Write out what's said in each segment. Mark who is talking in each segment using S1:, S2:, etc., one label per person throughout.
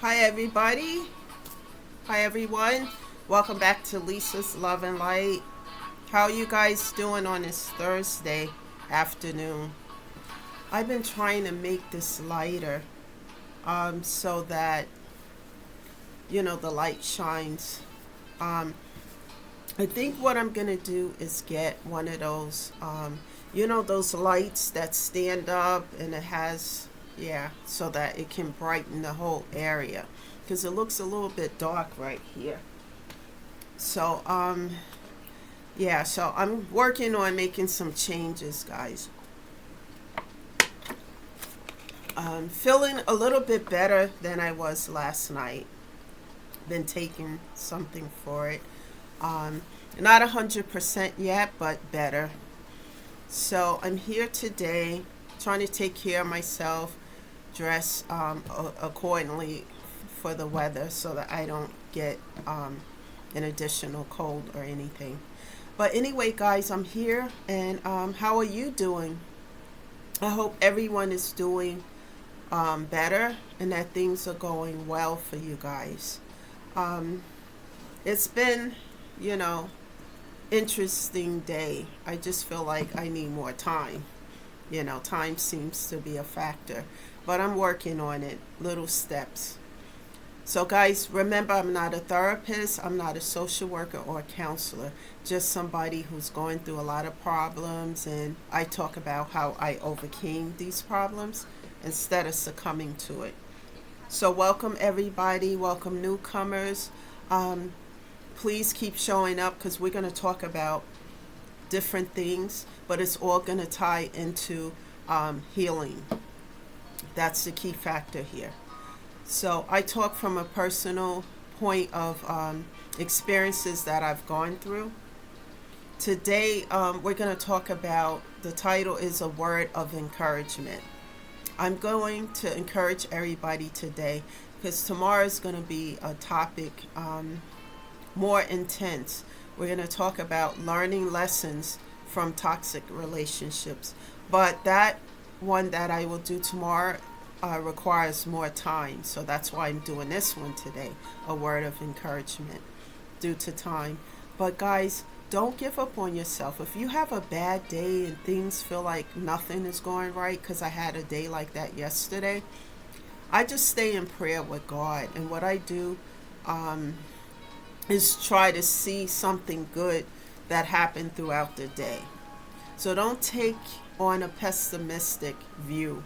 S1: Hi, everybody. Hi, everyone. Welcome back to Lisa's Love and Light. How are you guys doing on this Thursday afternoon? I've been trying to make this lighter so that, the light shines. Um, I think what I'm going to do is get one of those, those lights that stand up and it has, so that it can brighten the whole area because it looks a little bit dark right here. So, so I'm working on making some changes, guys. Feeling a little bit better than I was last night. Been taking something for it. Not 100% yet, but better. So I'm here today trying to take care of myself, dress accordingly for the weather so that I don't get an additional cold or anything. But anyway, guys, I'm here, and how are you doing? I hope everyone is doing better and that things are going well for you guys. Um, it's been, you know, interesting day. I just feel like I need more time. Time seems to be a factor, but I'm working on it, little steps. So, guys, remember, I'm not a therapist, I'm not a social worker or a counselor, just somebody who's going through a lot of problems, and I talk about how I overcame these problems instead of succumbing to it. So, welcome everybody, welcome newcomers. Um, Please keep showing up because we're going to talk about different things, but it's all going to tie into healing. That's the key factor here. So I talk from a personal point of experiences that I've gone through. Today, we're going to talk about, the title is A Word of Encouragement. I'm going to encourage everybody today because tomorrow is going to be a topic more intense. We're going to talk about learning lessons from toxic relationships. But that one that I will do tomorrow requires more time. So that's why I'm doing this one today, a word of encouragement, due to time. But guys, don't give up on yourself. If you have a bad day and things feel like nothing is going right, because I had a day like that yesterday, I just stay in prayer with God. And what I do is try to see something good that happened throughout the day. So don't take on a pessimistic view.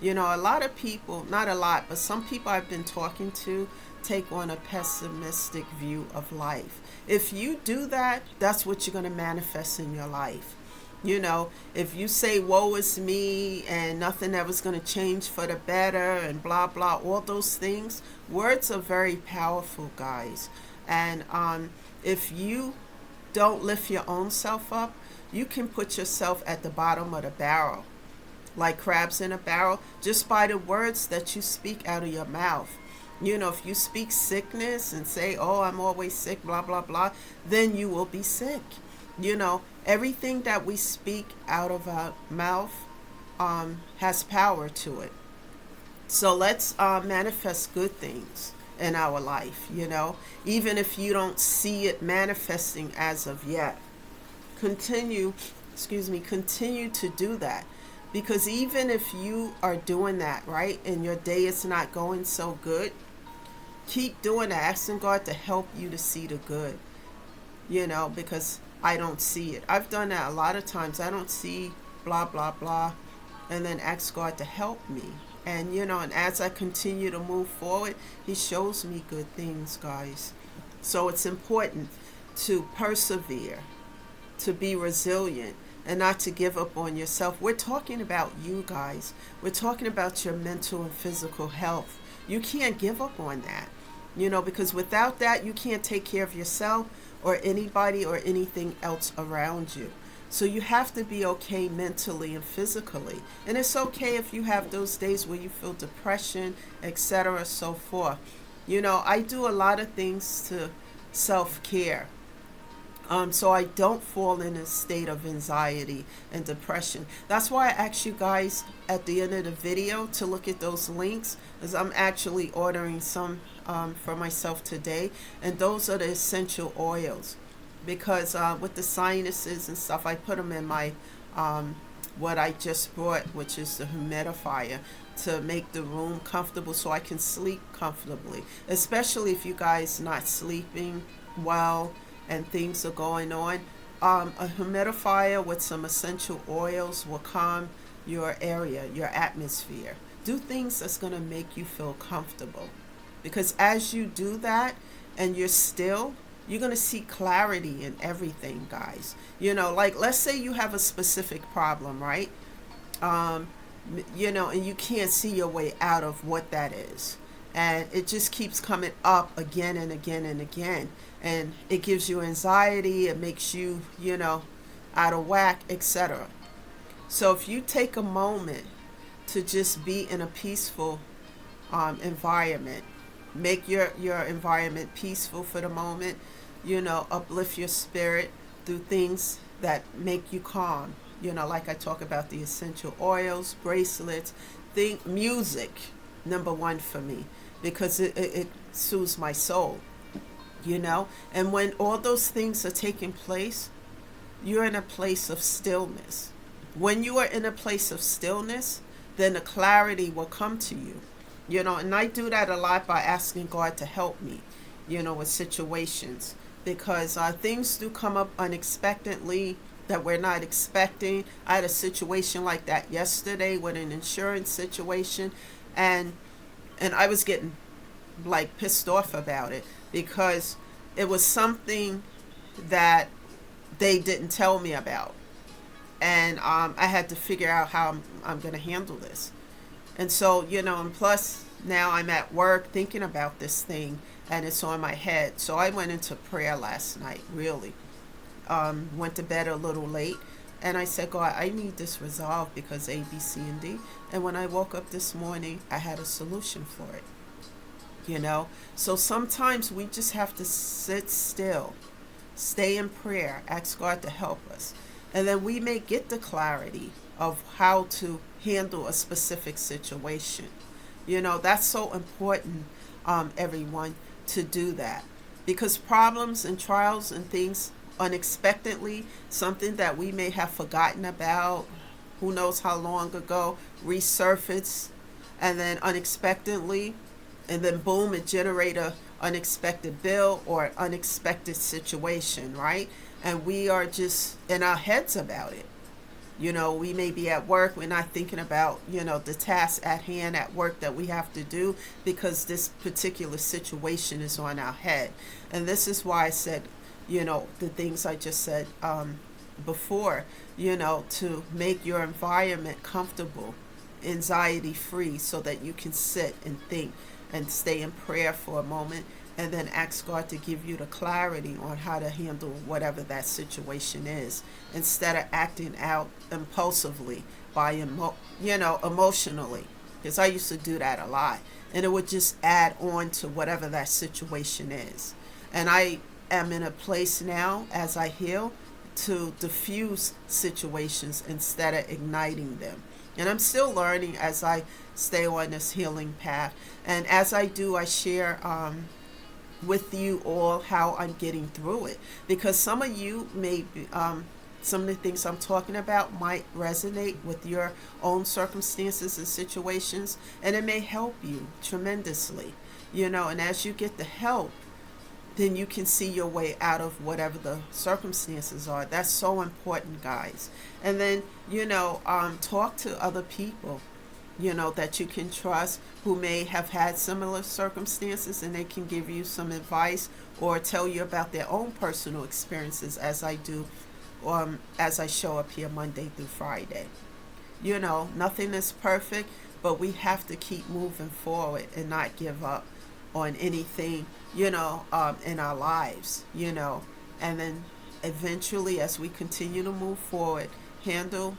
S1: A lot of people, not a lot, but some people I've been talking to take on a pessimistic view of life. If you do that, that's what you're going to manifest in your life. If you say, woe is me, and nothing ever's going to change for the better, and blah, blah, all those things, words are very powerful, guys. And if you don't lift your own self up, you can put yourself at the bottom of the barrel, like crabs in a barrel, just by the words that you speak out of your mouth. If you speak sickness and say, oh, I'm always sick, blah, blah, blah, then you will be sick. Everything that we speak out of our mouth has power to it. So let's manifest good things in our life, even if you don't see it manifesting as of yet. Continue to do that. Because even if you are doing that, right, and your day is not going so good, keep doing that, asking God to help you to see the good, because I don't see it. I've done that a lot of times. I don't see blah, blah, blah, and then ask God to help me. And as I continue to move forward, He shows me good things, guys. So it's important to persevere, to be resilient, and not to give up on yourself. We're talking about you guys. We're talking about your mental and physical health. You can't give up on that, because without that, you can't take care of yourself or anybody or anything else around you. So you have to be okay mentally and physically. And it's okay if you have those days where you feel depression, etc., so forth. I do a lot of things to self-care. so I don't fall in a state of anxiety and depression. That's why I asked you guys at the end of the video to look at those links, as I'm actually ordering some for myself today, and those are the essential oils. Because with the sinuses and stuff, I put them in my what I just bought, which is the humidifier, to make the room comfortable so I can sleep comfortably. Especially if you guys not sleeping well and things are going on. A humidifier with some essential oils will calm your area, your atmosphere. Do things that's going to make you feel comfortable. Because as you do that and you're still, you're going to see clarity in everything, guys. Like let's say you have a specific problem, right? Um, and you can't see your way out of what that is. And it just keeps coming up again and again and again. And it gives you anxiety, it makes you, out of whack, etc. So if you take a moment to just be in a peaceful environment, make your environment peaceful for the moment, uplift your spirit through things that make you calm. Like I talk about the essential oils, bracelets, music, number one for me, because it soothes my soul, And when all those things are taking place, you're in a place of stillness. When you are in a place of stillness, then the clarity will come to you. And I do that a lot by asking God to help me, with situations, because things do come up unexpectedly that we're not expecting. I had a situation like that yesterday with an insurance situation, and I was getting like pissed off about it because it was something that they didn't tell me about, and I had to figure out how I'm going to handle this. And so, and plus now I'm at work thinking about this thing and it's on my head. So I went into prayer last night, really. Went to bed a little late. And I said, God, I need this resolved because A, B, C, and D. And when I woke up this morning, I had a solution for it. So sometimes we just have to sit still, stay in prayer, ask God to help us. And then we may get the clarity of how to handle a specific situation. That's so important, everyone, to do that. Because problems and trials and things unexpectedly, something that we may have forgotten about, who knows how long ago, resurface, and then unexpectedly, and then boom, it generate a unexpected bill or an unexpected situation, right? And we are just in our heads about it. We may be at work, we're not thinking about, the task at hand at work that we have to do because this particular situation is on our head. And this is why I said, the things I just said before, to make your environment comfortable, anxiety free, so that you can sit and think and stay in prayer for a moment, and then ask God to give you the clarity on how to handle whatever that situation is, instead of acting out impulsively by emotionally, because I used to do that a lot, and it would just add on to whatever that situation is. And I am in a place now, as I heal, to diffuse situations instead of igniting them. And I'm still learning as I stay on this healing path, and as I do, I share with you all how I'm getting through it, because some of you may be, some of the things I'm talking about might resonate with your own circumstances and situations, and it may help you tremendously, and as you get the help, then you can see your way out of whatever the circumstances are. That's so important, guys. And then, talk to other people, that you can trust, who may have had similar circumstances, and they can give you some advice or tell you about their own personal experiences, as I do, as I show up here Monday through Friday. Nothing is perfect, but we have to keep moving forward and not give up on anything, in our lives, and then eventually, as we continue to move forward, handle,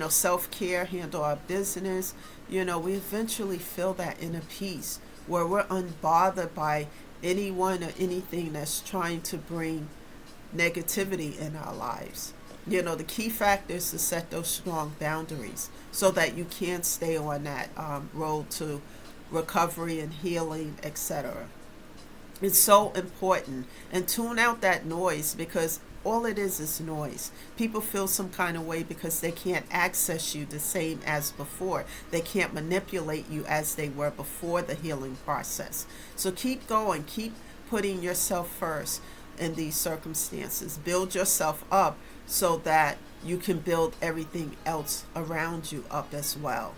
S1: self-care, handle our business, we eventually feel that inner peace where we're unbothered by anyone or anything that's trying to bring negativity in our lives. You know, the key factor is to set those strong boundaries so that you can stay on that road to recovery and healing, etc. It's so important. And tune out that noise, because all it is noise. People feel some kind of way because they can't access you the same as before. They can't manipulate you as they were before the healing process. So keep going, keep putting yourself first in these circumstances. Build yourself up so that you can build everything else around you up as well.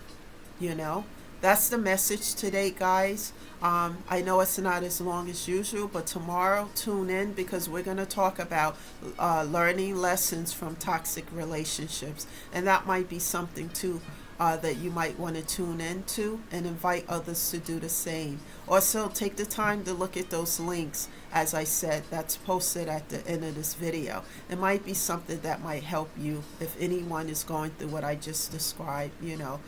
S1: You know, that's the message today, guys. I know it's not as long as usual, but tomorrow tune in, because we're going to talk about learning lessons from toxic relationships. And that might be something too that you might want to tune into, and invite others to do the same. Also, take the time to look at those links, as I said, that's posted at the end of this video. It might be something that might help you if anyone is going through what I just described, you know,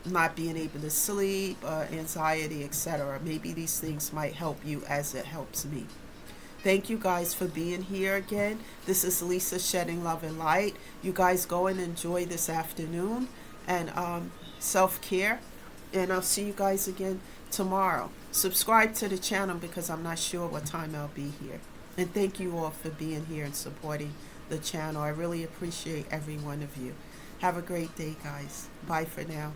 S1: not being able to sleep, anxiety, etc. Maybe these things might help you as it helps me. Thank you guys for being here again. This is Lisa, shedding love and light. You guys go and enjoy this afternoon, and self-care. And I'll see you guys again tomorrow. Subscribe to the channel, because I'm not sure what time I'll be here. And thank you all for being here and supporting the channel. I really appreciate every one of you. Have a great day, guys. Bye for now.